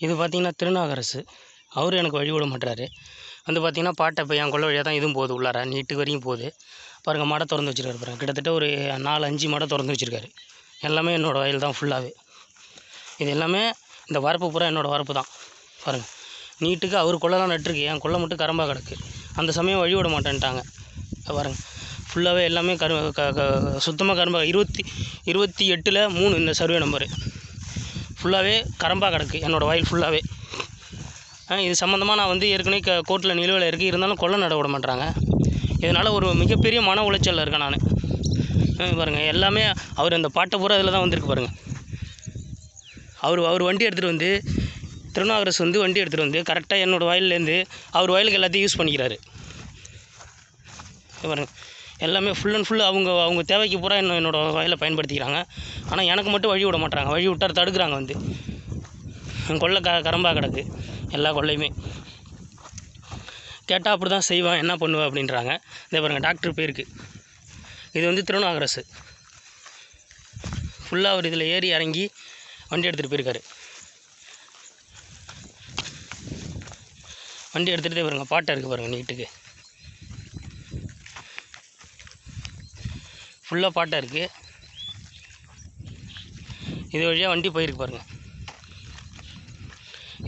இது பார்த்திங்கன்னா திருநாகரசு. அவரும் எனக்கு வழி விட மாட்டுறாரு. வந்து பார்த்திங்கன்னா பாட்டை இப்போ என் கொல்லை வழியாக தான் இதுவும் போகுது, உள்ளார நீட்டு வரையும் போகுது. பாருங்கள், மடை திறந்து வச்சுருக்காரு பாருங்கள். கிட்டத்தட்ட ஒரு 4-5 மடை திறந்து வச்சுருக்காரு. எல்லாமே என்னோடய வயல் தான் ஃபுல்லாகவே. இது எல்லாமே இந்த வரப்பு பூரா என்னோடய வரப்பு தான். பாருங்கள், நீட்டுக்கு அவர் கொல்லைலாம் நட்டுருக்கு, என் கொல்லை மட்டும் கரம்பாக கிடக்கு. அந்த சமயம் வழி விட மாட்டேன்ட்டாங்க. பாருங்கள், ஃபுல்லாகவே எல்லாமே சுத்தமாக கரும்பாக 28/3 இந்த சர்வே நம்பரு ஃபுல்லாகவே கரம்பாக கிடக்கு என்னோடய வயல் ஃபுல்லாகவே. இது சம்மந்தமாக நான் வந்து ஏற்கனவே கோர்ட்டில் நிலுவையில் இருக்குது, இருந்தாலும் கொல்லை நட விட மாட்டுறாங்க. இதனால் ஒரு மிகப்பெரிய மன உளைச்சலில் இருக்கேன் நான். பாருங்கள், எல்லாமே அவர் அந்த பாட்டை பூரா இதில் தான் வந்திருக்கு பாருங்கள். அவர் வண்டி எடுத்துகிட்டு வந்து திருநாகரசு வந்து வண்டி எடுத்துகிட்டு வந்து கரெக்டாக என்னோடய வயல்லேருந்து அவர் வயலுக்கு எல்லாத்தையும் யூஸ் பண்ணிக்கிறாரு. பாருங்கள், எல்லாமே ஃபுல் அண்ட் ஃபுல் அவங்க தேவைக்கு பூரா என்னோடய வயலை பயன்படுத்திக்கிறாங்க. ஆனால் எனக்கு மட்டும் வழி விட மாட்டாங்க. வழி விட்டார் தடுக்கிறாங்க. வந்து என் கொல்லை கரம்பாக கிடக்கு எல்லா கொல்லையுமே. கேட்டால் அப்படி தான் செய்வேன், என்ன பண்ணுவேன் அப்படின்றாங்க. இதே பாருங்கள், டாக்டர் பேருக்கு இது வந்து திருநாகரசு. ஃபுல்லாக அவர் இதில் ஏறி இறங்கி வண்டி எடுத்துகிட்டு போயிருக்காரு. வண்டி எடுத்துகிட்டே பாருங்கள், பாட்டை இருக்குது பாருங்கள். நீட்டுக்கு ஃபுல்லாக பாட்டாக இருக்குது. இது வழியாக வண்டி போயிருக்கு பாருங்கள்.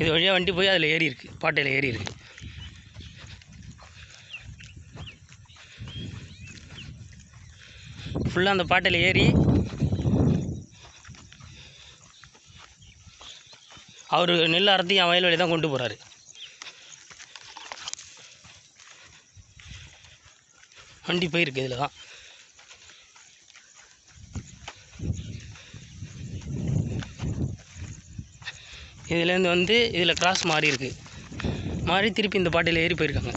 இது வழியாக வண்டி போய் அதில் ஏறி இருக்குது, பாட்டையில் ஏறி இருக்குது. ஃபுல்லாக அந்த பாட்டையில் ஏறி அவர் நெல் அறுத்து என் வயல் வழி தான் கொண்டு போகிறாரு. வண்டி போயிருக்கு இதில் தான். இதுலேருந்து வந்து இதில் கிராஸ் மாறி இருக்குது, மாறி திருப்பி இந்த பாட்டையில் ஏறி போயிருக்காங்க.